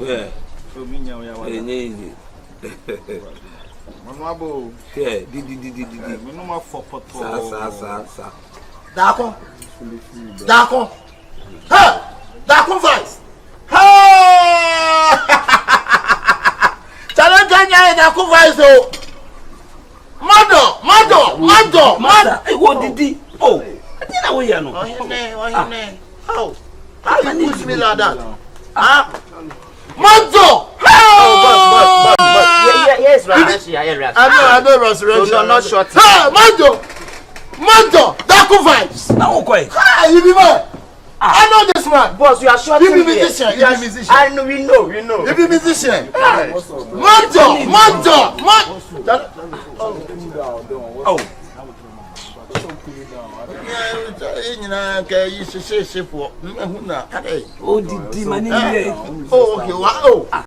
Yeah. Manwabo. Yeah, di. Minuma for poto. Sa. Dako. Hey! Dako voice. Hey! Challenge Kenya Dako voice oh. Mado. Hey, what did oh, I didn't know you know. Oh, how you push me like that? Huh? Mado. But. Yes, right. I know resurrection. No, not short. Hey, Mado. Dako vibes. Now, okay. Ah, you be man. I know this man. Boss, you are short. You be musician. I know, we know. You be musician. Mado. Oh. You should say for. Oh, did money? Oh, okay. Wow.